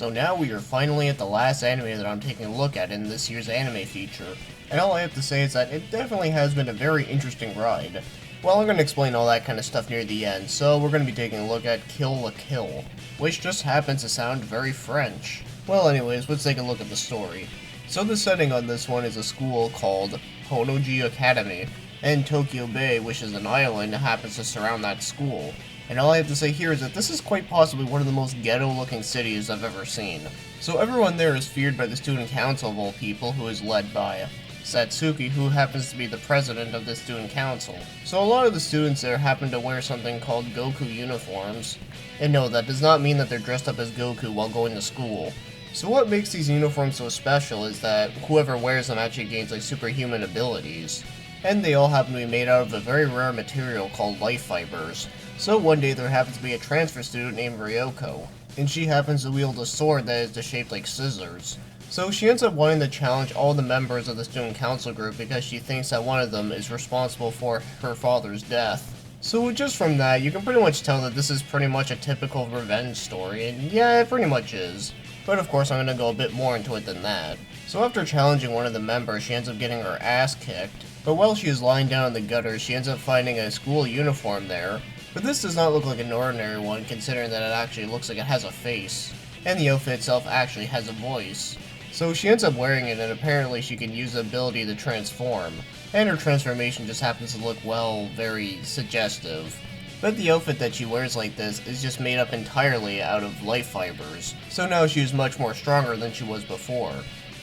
So now we are finally at the last anime that I'm taking a look at in this year's anime feature, and all I have to say is that it definitely has been a very interesting ride. Well, I'm going to explain all that kind of stuff near the end, so we're going to be taking a look at Kill la Kill, which just happens to sound very French. Well anyways, let's take a look at the story. So the setting on this one is a school called Honoji Academy, and Tokyo Bay, which is an island, happens to surround that school. And all I have to say here is that this is quite possibly one of the most ghetto-looking cities I've ever seen. So everyone there is feared by the student council of all people, who is led by Satsuki, who happens to be the president of the student council. So a lot of the students there happen to wear something called Goku uniforms. And no, that does not mean that they're dressed up as Goku while going to school. So what makes these uniforms so special is that whoever wears them actually gains like superhuman abilities. And they all happen to be made out of a very rare material called life fibers. So one day there happens to be a transfer student named Ryoko, and she happens to wield a sword that is just shaped like scissors. So she ends up wanting to challenge all the members of the student council group because she thinks that one of them is responsible for her father's death. So just from that, you can pretty much tell that this is pretty much a typical revenge story, and yeah, it pretty much is. But of course I'm going to go a bit more into it than that. So after challenging one of the members, she ends up getting her ass kicked. But while she is lying down in the gutters, she ends up finding a school uniform there. But this does not look like an ordinary one, considering that it actually looks like it has a face. And the outfit itself actually has a voice. So she ends up wearing it, and apparently she can use the ability to transform. And her transformation just happens to look, well, very suggestive. But the outfit that she wears like this is just made up entirely out of life fibers. So now she is much more stronger than she was before.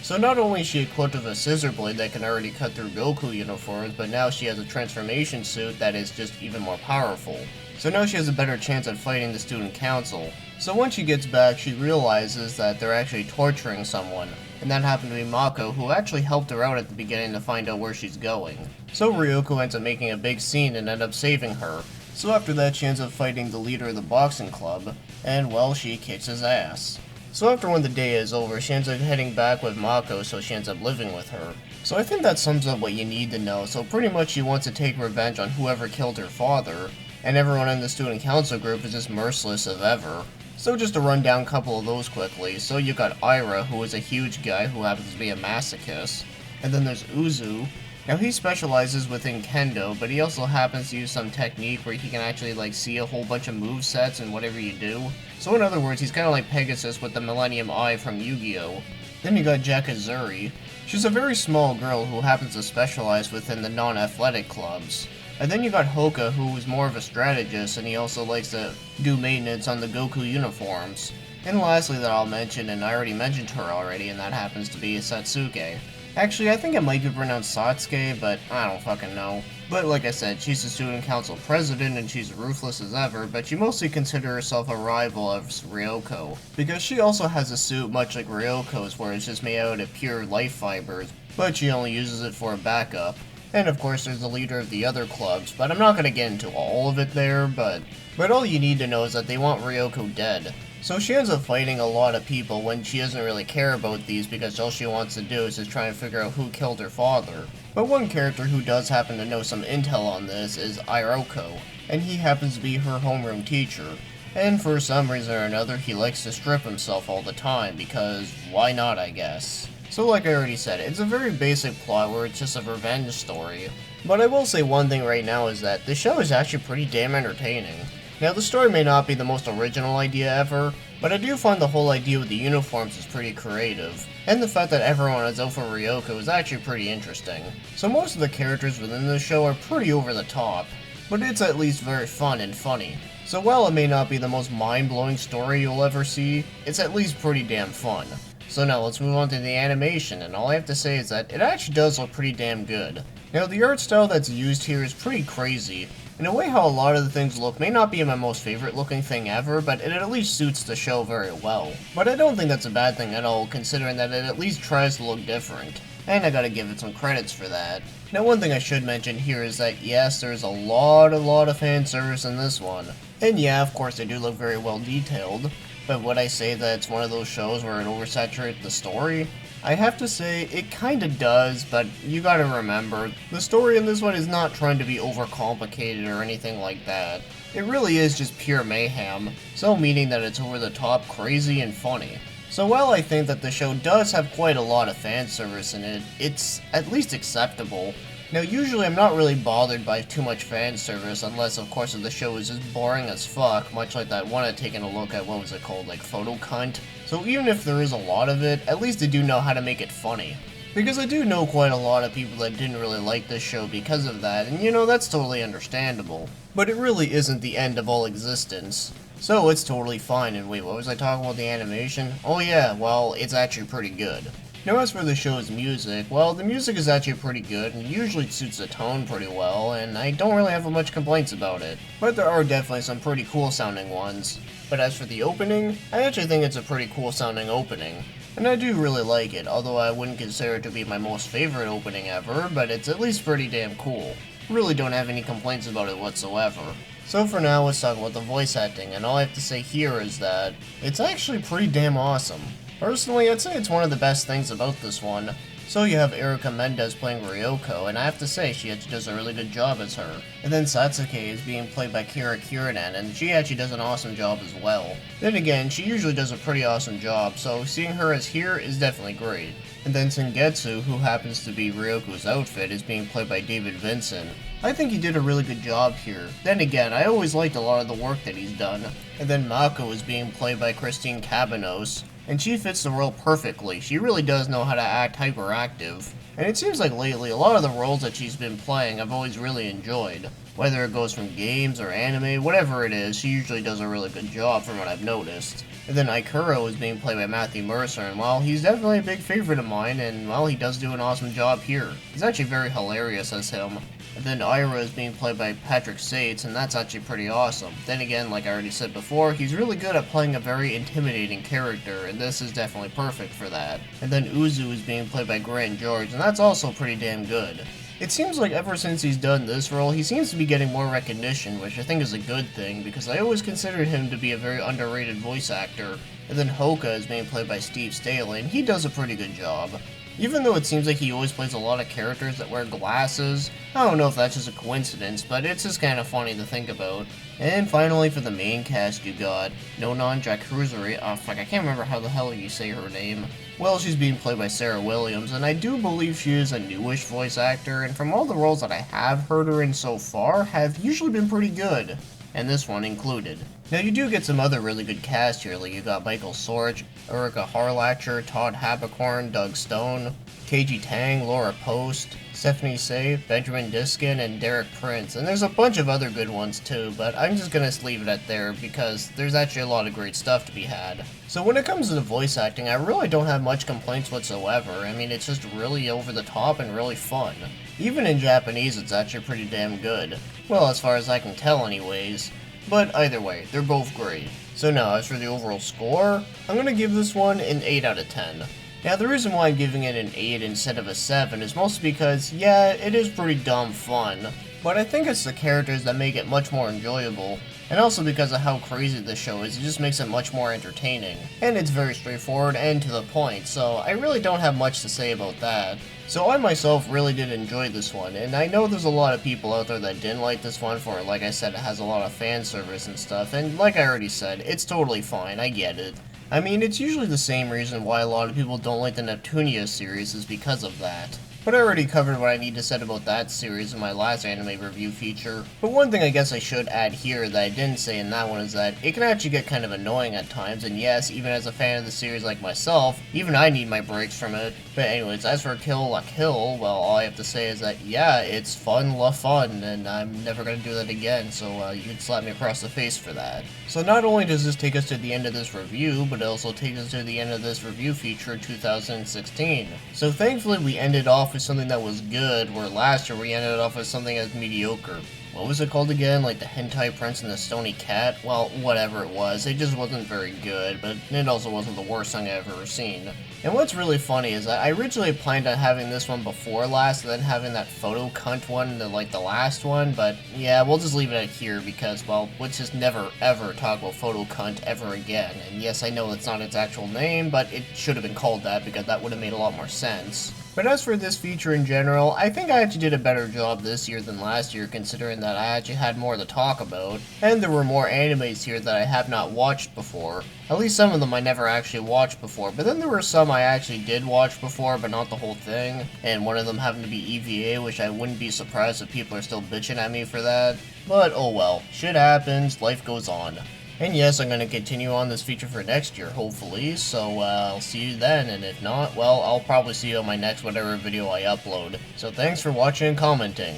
So not only is she equipped with a scissor blade that can already cut through Goku uniforms, but now she has a transformation suit that is just even more powerful. So now she has a better chance at fighting the student council. So once she gets back, she realizes that they're actually torturing someone, and that happened to be Mako, who actually helped her out at the beginning to find out where she's going. So Ryoko ends up making a big scene and ends up saving her. So after that, she ends up fighting the leader of the boxing club, and well, she kicks his ass. So after when the day is over, she ends up heading back with Mako, so she ends up living with her. So I think that sums up what you need to know. So pretty much she wants to take revenge on whoever killed her father, and everyone in the student council group is just merciless as ever. So just to run down a couple of those quickly, so you got Ira, who is a huge guy who happens to be a masochist, and then there's Uzu. Now he specializes within Kendo, but he also happens to use some technique where he can actually like see a whole bunch of movesets and whatever you do. So in other words, he's kind of like Pegasus with the Millennium Eye from Yu-Gi-Oh! Then you got Jakazuri. She's a very small girl who happens to specialize within the non-athletic clubs. And then you got Hoka, who is more of a strategist, and he also likes to do maintenance on the Goku uniforms. And lastly that I'll mention, and I already mentioned her already, and that happens to be Satsuki. Actually, I think it might be pronounced Satsuki, but I don't fucking know. But like I said, she's the student council president and she's ruthless as ever, but she mostly considers herself a rival of Ryoko. Because she also has a suit much like Ryoko's, where it's just made out of pure life fibers, but she only uses it for a backup. And of course there's the leader of the other clubs, but I'm not going to get into all of it there, but all you need to know is that they want Ryoko dead. So she ends up fighting a lot of people when she doesn't really care about these because all she wants to do is just try and figure out who killed her father. But one character who does happen to know some intel on this is Iroko, and he happens to be her homeroom teacher. And for some reason or another he likes to strip himself all the time because why not, I guess. So like I already said, it's a very basic plot where it's just a revenge story. But I will say one thing right now is that the show is actually pretty damn entertaining. Now the story may not be the most original idea ever, but I do find the whole idea with the uniforms is pretty creative, and the fact that everyone is out for Ryoko is actually pretty interesting. So most of the characters within the show are pretty over the top, but it's at least very fun and funny. So while it may not be the most mind-blowing story you'll ever see, it's at least pretty damn fun. So now let's move on to the animation, and all I have to say is that it actually does look pretty damn good. Now the art style that's used here is pretty crazy. In a way, how a lot of the things look may not be my most favorite looking thing ever, but it at least suits the show very well. But I don't think that's a bad thing at all, considering that it at least tries to look different. And I gotta give it some credits for that. Now one thing I should mention here is that yes, there's a lot of fan service in this one. And yeah, of course they do look very well detailed. But would I say that it's one of those shows where it oversaturates the story? I have to say, it kinda does, but you gotta remember, the story in this one is not trying to be overcomplicated or anything like that. It really is just pure mayhem, so meaning that it's over the top, crazy, and funny. So while I think that the show does have quite a lot of fan service in it, it's at least acceptable. Now usually I'm not really bothered by too much fan service unless of course the show is just boring as fuck, much like that one I'd taken a look at, what was it called, like Photo Cunt. So even if there is a lot of it, at least they do know how to make it funny. Because I do know quite a lot of people that didn't really like this show because of that, and you know, that's totally understandable. But it really isn't the end of all existence. So it's totally fine. And wait, what was I talking about, the animation? Oh yeah, well, it's actually pretty good. Now as for the show's music, well, the music is actually pretty good and usually suits the tone pretty well, and I don't really have much complaints about it. But there are definitely some pretty cool sounding ones. But as for the opening, I actually think it's a pretty cool sounding opening. And I do really like it, although I wouldn't consider it to be my most favorite opening ever, but it's at least pretty damn cool. Really don't have any complaints about it whatsoever. So for now, let's talk about the voice acting, and all I have to say here is that it's actually pretty damn awesome. Personally, I'd say it's one of the best things about this one. So you have Erica Mendez playing Ryoko, and I have to say she actually does a really good job as her. And then Satsuki is being played by Kira Kiranen, and she actually does an awesome job as well. Then again, she usually does a pretty awesome job, so seeing her as here is definitely great. And then Sengetsu, who happens to be Ryoko's outfit, is being played by David Vincent. I think he did a really good job here. Then again, I always liked a lot of the work that he's done. And then Mako is being played by Christine Cabanos, and she fits the role perfectly. She really does know how to act hyperactive. And it seems like lately, a lot of the roles that she's been playing I've always really enjoyed. Whether it goes from games or anime, whatever it is, she usually does a really good job from what I've noticed. And then Ikuro is being played by Matthew Mercer, and while he's definitely a big favorite of mine, and while he does do an awesome job here, he's actually very hilarious as him. And then Ira is being played by Patrick Sates, and that's actually pretty awesome. Then again, like I already said before, he's really good at playing a very intimidating character, and this is definitely perfect for that. And then Uzu is being played by Grant George, and that's also pretty damn good. It seems like ever since he's done this role, he seems to be getting more recognition, which I think is a good thing, because I always considered him to be a very underrated voice actor. And then Hoka is being played by Steve Staley, and he does a pretty good job. Even though it seems like he always plays a lot of characters that wear glasses, I don't know if that's just a coincidence, but it's just kind of funny to think about. And finally, for the main cast, you got Nonon Jakruzuri. Oh fuck, I can't remember how the hell you say her name. Well, she's being played by Sarah Williams, and I do believe she is a newish voice actor, and from all the roles that I have heard her in so far, have usually been pretty good. And this one included. Now you do get some other really good cast here, like you got Michael Sorge, Erica Harlacher, Todd Haberkorn, Doug Stone, KG Tang, Laura Post, Stephanie Say, Benjamin Diskin, and Derek Prince, and there's a bunch of other good ones too, but I'm just gonna leave it at there because there's actually a lot of great stuff to be had. So when it comes to the voice acting, I really don't have much complaints whatsoever. I mean, it's just really over the top and really fun. Even in Japanese, it's actually pretty damn good. Well, as far as I can tell anyways. But either way, they're both great. So now, as for the overall score, I'm gonna give this one an 8 out of 10. Now, the reason why I'm giving it an 8 instead of a 7 is mostly because, yeah, it is pretty dumb fun, but I think it's the characters that make it much more enjoyable, and also because of how crazy this show is, it just makes it much more entertaining. And it's very straightforward and to the point, so I really don't have much to say about that. So I myself really did enjoy this one, and I know there's a lot of people out there that didn't like this one for, like I said, it has a lot of fan service and stuff, and like I already said, it's totally fine, I get it. I mean, it's usually the same reason why a lot of people don't like the Neptunia series is because of that. But I already covered what I need to say about that series in my last anime review feature. But one thing I guess I should add here that I didn't say in that one is that it can actually get kind of annoying at times, and yes, even as a fan of the series like myself, even I need my breaks from it. But anyways, as for Kill La Kill, well, all I have to say is that, yeah, it's fun la fun, and I'm never gonna do that again, so you can slap me across the face for that. So not only does this take us to the end of this review, but it also takes us to the end of this review feature 2016. So thankfully we ended off with something that was good, where last year we ended off with something as mediocre. What was it called again? Like the Hentai Prince and the Stony Cat? Well, whatever it was, it just wasn't very good, but it also wasn't the worst thing I've ever seen. And what's really funny is I originally planned on having this one before last, and then having that Photo Cunt one, like the last one, but yeah, we'll just leave it at here because, well, let's just never ever talk about Photo Cunt ever again. And yes, I know that's not its actual name, but it should have been called that because that would have made a lot more sense. But as for this feature in general, I think I actually did a better job this year than last year, considering that I actually had more to talk about, and there were more animes here that I have not watched before. At least some of them I never actually watched before, but then there were some I actually did watch before, but not the whole thing, and one of them happened to be EVA, which I wouldn't be surprised if people are still bitching at me for that. But oh well, shit happens, life goes on. And yes, I'm going to continue on this feature for next year, hopefully, so I'll see you then, and if not, well, I'll probably see you on my next whatever video I upload. So thanks for watching and commenting.